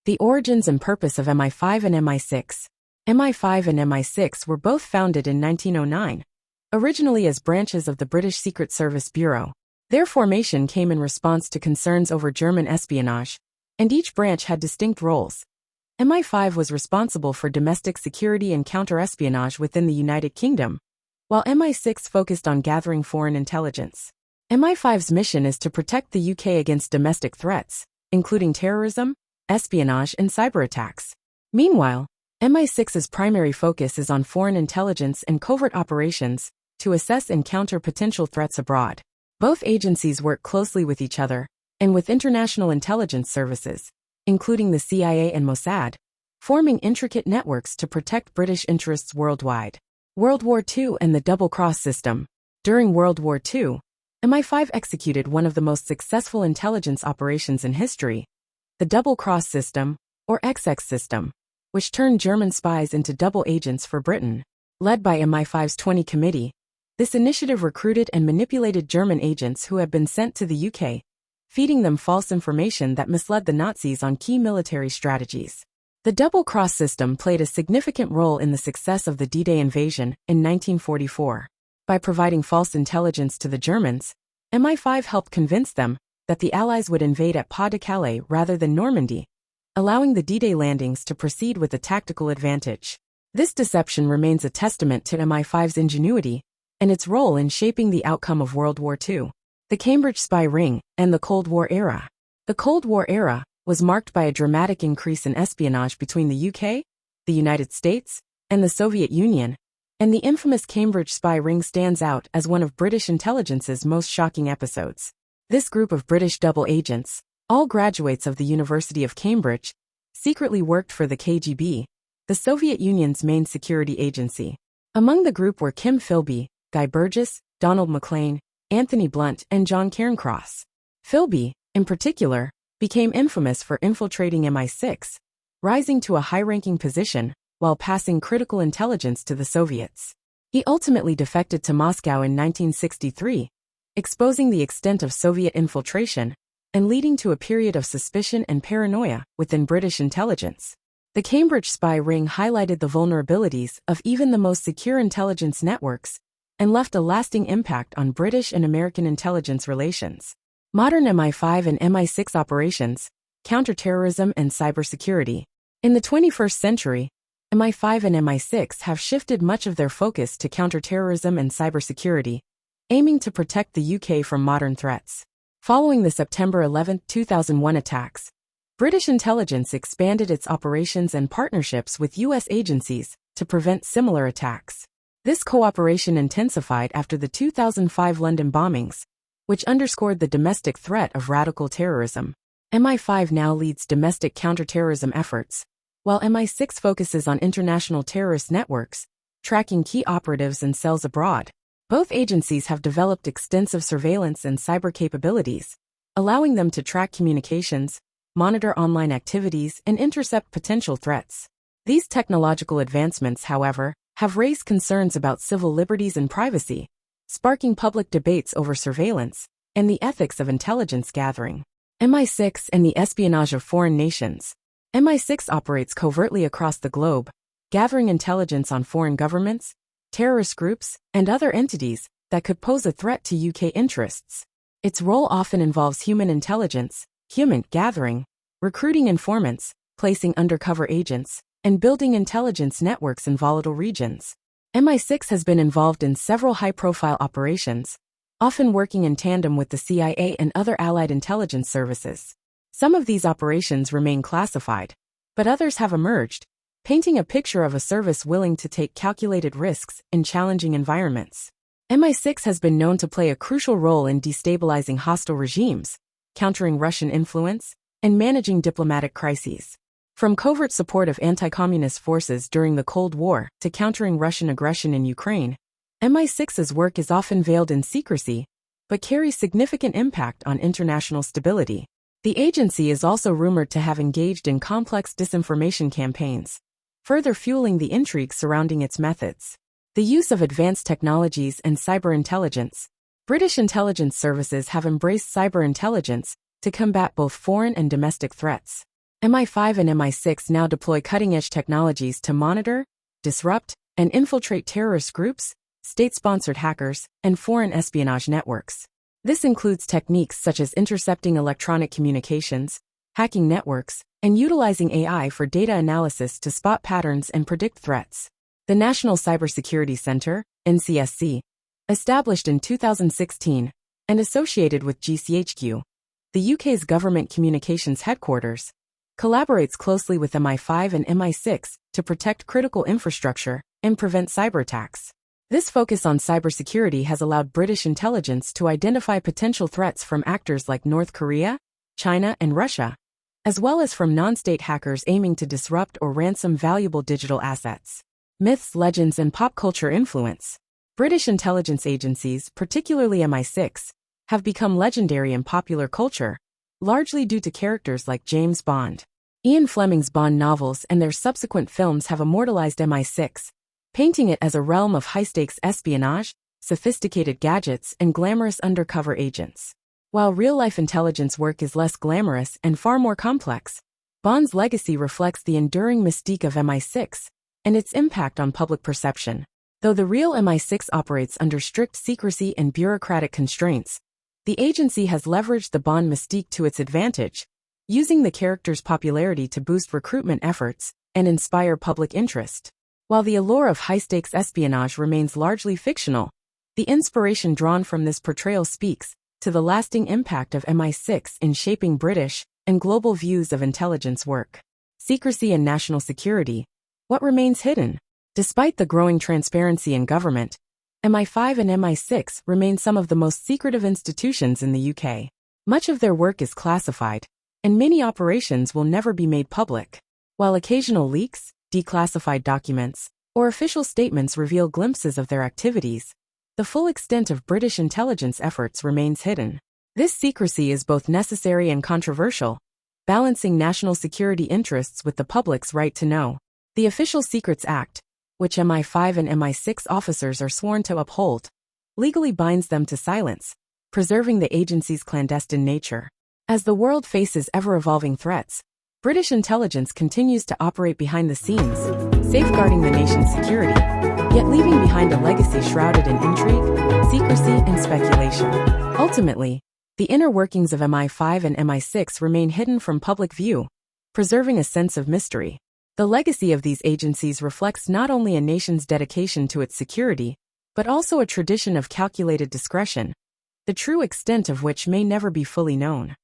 The origins and purpose of MI5 and MI6. MI5 and MI6 were both founded in 1909, originally as branches of the British Secret Service Bureau. Their formation came in response to concerns over German espionage, and each branch had distinct roles. MI5 was responsible for domestic security and counter-espionage within the United Kingdom, while MI6 focused on gathering foreign intelligence. MI5's mission is to protect the UK against domestic threats, including terrorism, espionage, and cyber attacks. Meanwhile, MI6's primary focus is on foreign intelligence and covert operations to assess and counter potential threats abroad. Both agencies work closely with each other and with international intelligence services, including the CIA and Mossad, forming intricate networks to protect British interests worldwide. World War II and the double-cross system. During World War II, MI5 executed one of the most successful intelligence operations in history, the double-cross system, or XX system, which turned German spies into double agents for Britain. Led by MI5's 20 Committee, this initiative recruited and manipulated German agents who had been sent to the UK, feeding them false information that misled the Nazis on key military strategies. The double-cross system played a significant role in the success of the D-Day invasion in 1944. By providing false intelligence to the Germans, MI5 helped convince them that the Allies would invade at Pas-de-Calais rather than Normandy, allowing the D-Day landings to proceed with a tactical advantage. This deception remains a testament to MI5's ingenuity and its role in shaping the outcome of World War II. The Cambridge spy ring and the Cold War era. The Cold War era was marked by a dramatic increase in espionage between the UK, the United States, and the Soviet Union, and the infamous Cambridge spy ring stands out as one of British intelligence's most shocking episodes. This group of British double agents, all graduates of the University of Cambridge, secretly worked for the KGB, the Soviet Union's main security agency. Among the group were Kim Philby, Guy Burgess, Donald MacLean, Anthony Blunt, and John Cairncross. Philby, in particular, became infamous for infiltrating MI6, rising to a high-ranking position while passing critical intelligence to the Soviets. He ultimately defected to Moscow in 1963, exposing the extent of Soviet infiltration and leading to a period of suspicion and paranoia within British intelligence. The Cambridge spy ring highlighted the vulnerabilities of even the most secure intelligence networks and left a lasting impact on British and American intelligence relations. Modern MI5 and MI6 operations, counterterrorism and cybersecurity. In the 21st century, MI5 and MI6 have shifted much of their focus to counterterrorism and cybersecurity, aiming to protect the UK from modern threats. Following the September 11, 2001 attacks, British intelligence expanded its operations and partnerships with US agencies to prevent similar attacks. This cooperation intensified after the 2005 London bombings, which underscored the domestic threat of radical terrorism. MI5 now leads domestic counterterrorism efforts, while MI6 focuses on international terrorist networks, tracking key operatives and cells abroad. Both agencies have developed extensive surveillance and cyber capabilities, allowing them to track communications, monitor online activities, and intercept potential threats. These technological advancements, however, have raised concerns about civil liberties and privacy, sparking public debates over surveillance and the ethics of intelligence gathering. MI6 and the espionage of foreign nations. MI6 operates covertly across the globe, gathering intelligence on foreign governments, terrorist groups, and other entities that could pose a threat to UK interests. Its role often involves human intelligence, human gathering, recruiting informants, placing undercover agents, and building intelligence networks in volatile regions. MI6 has been involved in several high-profile operations, often working in tandem with the CIA and other allied intelligence services. Some of these operations remain classified, but others have emerged, painting a picture of a service willing to take calculated risks in challenging environments. MI6 has been known to play a crucial role in destabilizing hostile regimes, countering Russian influence, and managing diplomatic crises. From covert support of anti-communist forces during the Cold War to countering Russian aggression in Ukraine, MI6's work is often veiled in secrecy, but carries significant impact on international stability. The agency is also rumored to have engaged in complex disinformation campaigns, further fueling the intrigue surrounding its methods. The use of advanced technologies and cyber intelligence. British intelligence services have embraced cyber intelligence to combat both foreign and domestic threats. MI5 and MI6 now deploy cutting-edge technologies to monitor, disrupt, and infiltrate terrorist groups, state-sponsored hackers, and foreign espionage networks. This includes techniques such as intercepting electronic communications, hacking networks, and utilizing AI for data analysis to spot patterns and predict threats. The National Cybersecurity Center, NCSC, established in 2016 and associated with GCHQ, the UK's government communications headquarters, collaborates closely with MI5 and MI6 to protect critical infrastructure and prevent cyber attacks. This focus on cybersecurity has allowed British intelligence to identify potential threats from actors like North Korea, China, and Russia, as well as from non-state hackers aiming to disrupt or ransom valuable digital assets. Myths, legends, and pop culture influence. British intelligence agencies, particularly MI6, have become legendary in popular culture, largely due to characters like James Bond. Ian Fleming's Bond novels and their subsequent films have immortalized MI6, painting it as a realm of high-stakes espionage, sophisticated gadgets, and glamorous undercover agents. While real-life intelligence work is less glamorous and far more complex, Bond's legacy reflects the enduring mystique of MI6 and its impact on public perception. Though the real MI6 operates under strict secrecy and bureaucratic constraints, the agency has leveraged the Bond mystique to its advantage, using the character's popularity to boost recruitment efforts and inspire public interest. While the allure of high-stakes espionage remains largely fictional, the inspiration drawn from this portrayal speaks to the lasting impact of MI6 in shaping British and global views of intelligence work. Secrecy and national security. What remains hidden? Despite the growing transparency in government, MI5 and MI6 remain some of the most secretive institutions in the UK. Much of their work is classified, and many operations will never be made public. While occasional leaks, declassified documents, or official statements reveal glimpses of their activities, the full extent of British intelligence efforts remains hidden. This secrecy is both necessary and controversial, balancing national security interests with the public's right to know. The Official Secrets Act, which MI5 and MI6 officers are sworn to uphold, legally binds them to silence, preserving the agency's clandestine nature. As the world faces ever-evolving threats, British intelligence continues to operate behind the scenes, safeguarding the nation's security, yet leaving behind a legacy shrouded in intrigue, secrecy, and speculation. Ultimately, the inner workings of MI5 and MI6 remain hidden from public view, preserving a sense of mystery. The legacy of these agencies reflects not only a nation's dedication to its security, but also a tradition of calculated discretion, the true extent of which may never be fully known.